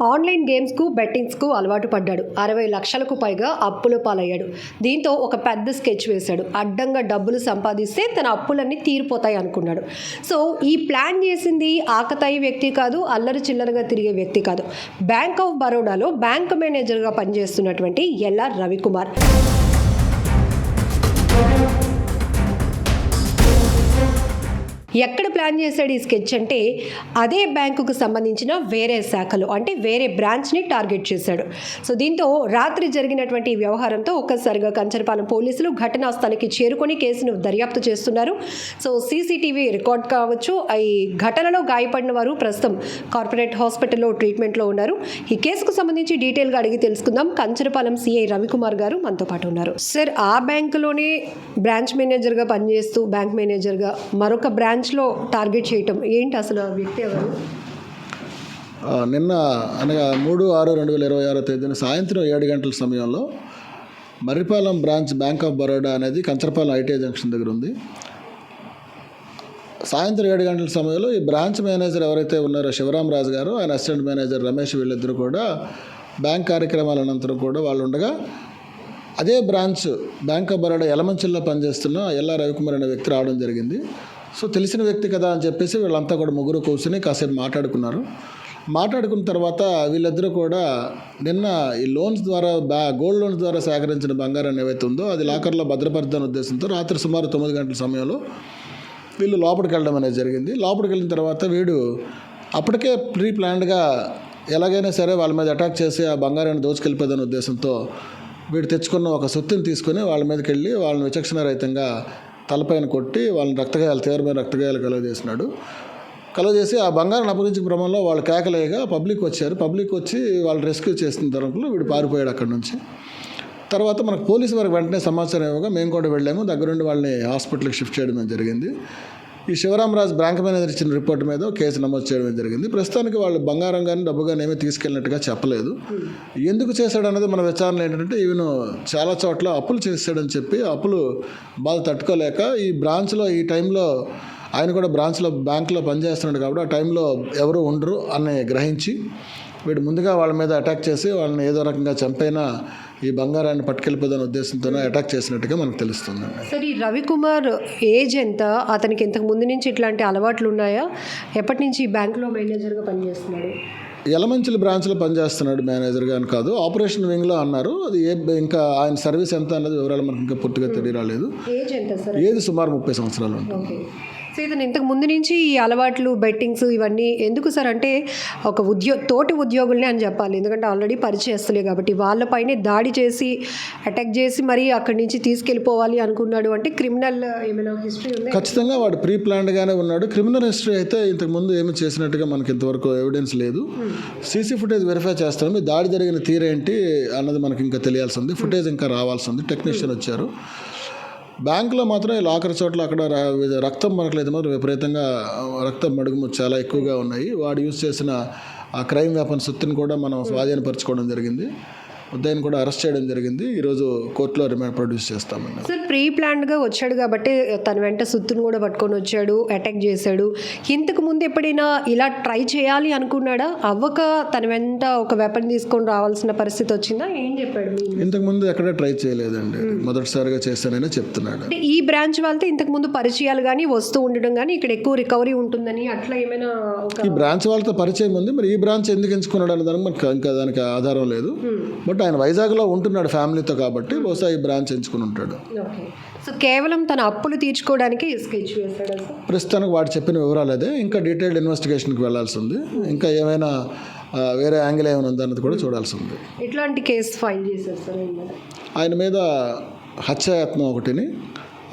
Online గేమ్స్కు బెట్టింగ్స్కు అలవాటు పడ్డాడు. 60 లక్షలకు పైగా అప్పుల పాలయ్యాడు. దీంతో ఒక పెద్ద స్కెచ్ వేశాడు. అడ్డంగా డబ్బులు సంపాదిస్తే తన అప్పులన్నీ తీరిపోతాయి అనుకున్నాడు. సో ఈ ప్లాన్ చేసింది ఆకతాయి వ్యక్తి కాదు, అల్లరి చిల్లరగా తిరిగే వ్యక్తి కాదు. బ్యాంక్ ఆఫ్ బరోడాలో బ్యాంక్ మేనేజర్గా పనిచేస్తున్నటువంటి ఎల్ఆర్ రవికుమార్. ఎక్కడ ప్లాన్ చేశాడు ఈ స్కెచ్ అంటే అదే బ్యాంకుకు సంబంధించిన వేరే శాఖలు అంటే వేరే బ్రాంచ్ని టార్గెట్ చేశాడు. సో దీంతో రాత్రి జరిగినటువంటి వ్యవహారంతో ఒక్కసారిగా కంచరపాలెం పోలీసులు ఘటనా స్థలికి చేరుకొని కేసును దర్యాప్తు చేస్తున్నారు. సో సీసీటీవీ రికార్డ్ కావచ్చు, ఈ ఘటనలో గాయపడిన వారు ప్రస్తుతం కార్పొరేట్ హాస్పిటల్లో ట్రీట్మెంట్లో ఉన్నారు. ఈ కేసుకు సంబంధించి డీటెయిల్గా అడిగి తెలుసుకుందాం. కంచరపాలెం సిఐ రవికుమార్ గారు మనతో పాటు ఉన్నారు. సార్, ఆ బ్యాంకులోనే బ్రాంచ్ మేనేజర్గా పనిచేస్తూ బ్యాంక్ మేనేజర్గా మరొక బ్రాంచ్లో టార్గెట్ చేయటం ఏంటి? అసలు ఆ వ్యక్తి ఎవరు? నిన్న అనగా 3/6/2026 తేదీన సాయంత్రం 7 గంటల సమయంలో Marripalem branch bank of Baroda అనేది కంచరపాలెం ఐటీఐ జంక్షన్ దగ్గర ఉంది. సాయంత్రం 7 గంటల సమయంలో ఈ బ్రాంచ్ మేనేజర్ ఎవరైతే ఉన్నారో శివరామరాజు గారు, ఆయన అసిస్టెంట్ మేనేజర్ రమేష్, వీళ్ళిద్దరూ కూడా బ్యాంక్ కార్యక్రమాల అనంతరం కూడా వాళ్ళు ఉండగా అదే బ్రాంచ్ బ్యాంక్ ఆఫ్ బరోడా యలమంచిల్లో పనిచేస్తున్న ఎల్ఆర్ రవికుమార్ అనే వ్యక్తి రావడం జరిగింది. సో తెలిసిన వ్యక్తి కదా అని చెప్పేసి వీళ్ళంతా కూడా ముగ్గురు కూర్చొని కాసేపు మాట్లాడుకున్నారు. మాట్లాడుకున్న తర్వాత వీళ్ళిద్దరూ కూడా నిన్న ఈ లోన్స్ ద్వారా గోల్డ్ లోన్స్ ద్వారా సేకరించిన బంగారాన్ని ఏవైతే ఉందో అది లాకర్లో భద్రపరుద్దాన ఉద్దేశంతో రాత్రి సుమారు 9 గంటల సమయంలో వీళ్ళు లోపలికి వెళ్ళడం అనేది జరిగింది. లోపలికి వెళ్ళిన తర్వాత వీడు అప్పటికే ప్రీ ప్లాన్డ్గా ఎలాగైనా సరే వాళ్ళ మీద అటాక్ చేసి ఆ బంగారాన్ని దోచుకెళ్ళిపోదనే ఉద్దేశంతో వీడు తెచ్చుకున్న ఒక సొత్తుని తీసుకొని వాళ్ళ మీదకి వెళ్ళి వాళ్ళని విచక్షణారహితంగా తలపైన కొట్టి వాళ్ళని తీవ్రమైన రక్తగాయాలు కలుగజేసి ఆ బంగారం అపహరించిన క్రమంలో వాళ్ళు కేకలేయగా పబ్లిక్ వచ్చారు. పబ్లిక్ వచ్చి వాళ్ళు రెస్క్యూ చేసిన తరంలో వీడు పారిపోయాడు అక్కడి నుంచి. తర్వాత మనకు పోలీసు వారికి వెంటనే సమాచారం ఇవ్వగా మేము కూడా వెళ్ళాము. దగ్గరుండి వాళ్ళని హాస్పిటల్కి షిఫ్ట్ చేయడం జరిగింది. ఈ శివరామరాజు బ్యాంక్ మేనేజర్ ఇచ్చిన రిపోర్ట్ మీద కేసు నమోదు చేయడం జరిగింది. ప్రస్తుతానికి వాళ్ళు బంగారం కానీ డబ్బు కానీ ఏమీ తీసుకెళ్ళినట్టుగా చెప్పలేదు. ఎందుకు చేశాడు అనేది మన విచారణ ఏంటంటే ఈవెన్ చాలా చోట్ల అప్పులు చేశాడని చెప్పి అప్పులు బాధ తట్టుకోలేక ఈ బ్రాంచ్లో ఈ టైంలో ఆయన కూడా బ్రాంచ్లో బ్యాంకులో పనిచేస్తున్నాడు కాబట్టి ఆ టైంలో ఎవరు ఉండరు అని గ్రహించి వీడు ముందుగా వాళ్ళ మీద అటాక్ చేసి వాళ్ళని ఏదో రకంగా చంపైనా ఈ బంగారాన్ని పట్టుకెళ్ళిపోదనే ఉద్దేశంతోనే అటాక్ చేసినట్టుగా మనకు తెలుస్తుంది. సార్, ఈ రవికుమార్ ఏజ్ ఎంత? అతనికి ఇంతకు ముందు నుంచి ఇట్లాంటి అలవాట్లు ఉన్నాయా? ఎప్పటి నుంచి ఈ బ్యాంకులో మేనేజర్గా పనిచేస్తున్నాడు? యలమంచిలి బ్రాంచ్లో పనిచేస్తున్నాడు మేనేజర్గా అని కాదు, ఆపరేషన్ వింగ్లో అన్నారు. అది ఇంకా ఆయన సర్వీస్ ఎంత అన్నది వివరాలు మనకు ఇంకా పూర్తిగా తెలియరాలేదు. ఏజ్ ఎంత సార్? ఏది సుమారు 30 సంవత్సరాలు ఉంటుంది. సో ఇతను ఇంతకు ముందు నుంచి ఈ అలవాట్లు, బెట్టింగ్స్ ఇవన్నీ ఎందుకు సార్ అంటే ఒక తోటి ఉద్యోగుల్ని అని చెప్పాలి, ఎందుకంటే ఆల్రెడీ పరిచయస్తులే కాబట్టి వాళ్ళపైనే దాడి చేసి అటాక్ చేసి మరి అక్కడి నుంచి తీసుకెళ్ళిపోవాలి అనుకున్నాడు అంటే క్రిమినల్ ఏమైనా హిస్టరీ ఉంది? ఖచ్చితంగా వాడు ప్రీ ప్లాన్డ్గానే ఉన్నాడు. క్రిమినల్ హిస్టరీ అయితే ఇంతకుముందు ఏమి చేసినట్టుగా మనకి ఇంతవరకు ఎవిడెన్స్ లేదు. సీసీ ఫుటేజ్ వెరిఫై చేస్తాము. దాడి జరిగిన తీరేంటి అన్నది మనకి ఇంకా తెలియాల్సి ఉంది. ఫుటేజ్ ఇంకా రావాల్సి ఉంది. టెక్నీషియన్ వచ్చారు. బ్యాంకులో మాత్రం లాకర్ చోట్ల అక్కడ రక్తం మనకలేదు, మాత్రం విపరీతంగా రక్తం మడుగు చాలా ఎక్కువగా ఉన్నాయి. వాడు యూజ్ చేసిన ఆ క్రైమ్ వెపన్ సొత్తుని కూడా మనం స్వాధీనపరచుకోవడం జరిగింది. ఉదయం కూడా అరెస్ట్ చేయడం జరిగింది. ఈరోజు కోర్టులో రిమాండ్ ప్రొడ్యూస్ చేస్తామన్నా. సార్, ప్రీ ప్లాన్డ్గా వచ్చాడు కాబట్టి తన వెంట సుత్తును కూడా పట్టుకొని వచ్చాడు, అటాక్ చేశాడు. ఇంతకు ముందు ఎప్పుడైనా ఇలా ట్రై చేయాలి అనుకున్నాడా? అవ్వక తన వెంట ఒక వెపన్ తీసుకొని రావాల్సిన పరిస్థితి వచ్చిందా? ఏం చెప్పాడు? ఇంతకు ముందు ఎక్కడ ట్రై చేయలేదండి, మొదటిసారిగా చేస్తానని చెప్తున్నాడు. అంటే ఈ బ్రాంచ్ వాళ్ళతో ఇంతకు ముందు పరిచయాలు కానీ వస్తూ ఉండడం కానీ ఇక్కడ ఎక్కువ రికవరీ ఉంటుందని అట్లా ఏమైనా? ఈ బ్రాంచ్ వాళ్ళతో పరిచయం ఉంది, మరి ఈ బ్రాంచ్ ఎందుకు ఎంచుకున్నాడు అనే దానికి మనకు ఇంకా దానికి ఆధారం లేదు. బట్ ఆయన వైజాగ్లో ఉంటున్నాడు ఫ్యామిలీతో కాబట్టి బహుశా ఈ బ్రాంచ్ ఎంచుకుని ఉంటాడు. సో కేవలం తన అప్పులు తీర్చుకోవడానికి స్కెచ్ వేస్తాడు. ప్రస్తుతానికి వాడు చెప్పిన వివరాలు అదే. ఇంకా డీటెయిల్డ్ ఇన్వెస్టిగేషన్కి వెళ్ళాల్సి ఉంది. ఇంకా ఏమైనా వేరే యాంగిల్ ఏమైనా ఉందన్నది కూడా చూడాల్సి ఉంది. ఎట్లాంటి కేసు ఫైల్ చేశారు సార్ ఆయన మీద? హత్యాయత్నం ఒకటిని,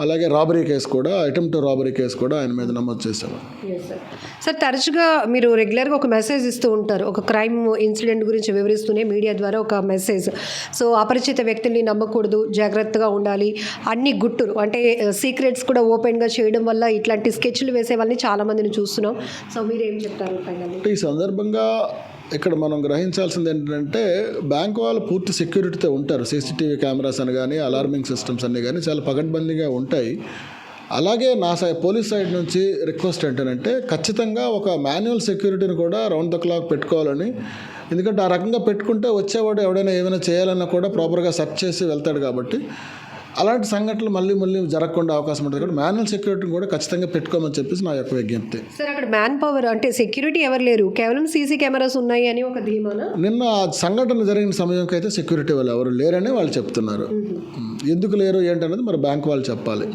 అలాగే రాబరీ కేసు కూడా, అటెంప్ట్ రాబరీ కేసు కూడా ఆయన మీద నమోదు చేశాము. సార్, తరచుగా మీరు రెగ్యులర్గా ఒక మెసేజ్ ఇస్తూ ఉంటారు, ఒక క్రైమ్ ఇన్సిడెంట్ గురించి వివరిస్తూనే మీడియా ద్వారా ఒక మెసేజ్. సో అపరిచిత వ్యక్తుల్ని నమ్మకూడదు, జాగ్రత్తగా ఉండాలి, అన్ని గుట్టులు అంటే సీక్రెట్స్ కూడా ఓపెన్గా చేయడం వల్ల ఇట్లాంటి స్కెచ్లు వేసే వాళ్ళని చాలామందిని చూస్తున్నాం. సో మీరు ఏం చెప్తారు? ఈ సందర్భంగా ఇక్కడ మనం గ్రహించాల్సింది ఏంటంటే బ్యాంక్ వాళ్ళు పూర్తి సెక్యూరిటీతో ఉంటారు. సీసీటీవీ కెమెరాస్ అని కానీ అలార్మింగ్ సిస్టమ్స్ అన్నీ కానీ చాలా పకడ్బందీగా ఉంటాయి. అలాగే నా పోలీస్ సైడ్ నుంచి రిక్వెస్ట్ ఏంటంటే ఖచ్చితంగా ఒక మాన్యువల్ సెక్యూరిటీని కూడా రౌండ్ ద క్లాక్ పెట్టుకోవాలని ఎందుకంటే ఆ రకంగా పెట్టుకుంటే వచ్చేవాడు ఎవడైనా ఏమైనా చేయాలన్నా కూడా ప్రాపర్గా సెర్చ్ చేసి వెళ్తాడు కాబట్టి అలాంటి సంఘటనలు మళ్ళీ జరగకుండా అవకాశం ఉంటుంది కాబట్టి మాన్యువల్ సెక్యూరిటీని కూడా ఖచ్చితంగా పెట్టుకోమని చెప్పేసి నా యొక్క విజ్ఞప్తి. సార్ అక్కడ మ్యాన్ పవర్ అంటే సెక్యూరిటీ ఎవరు లేరు, కేవలం సీసీ కెమెరాస్ ఉన్నాయి అని ఒక ధీమానా? నిన్న ఆ సంఘటన జరిగిన సమయంకి అయితే సెక్యూరిటీ వాళ్ళు ఎవరు లేరని వాళ్ళు చెప్తున్నారు. ఎందుకు లేరు ఏంటనేది మరి బ్యాంక్ వాళ్ళు చెప్పాలి.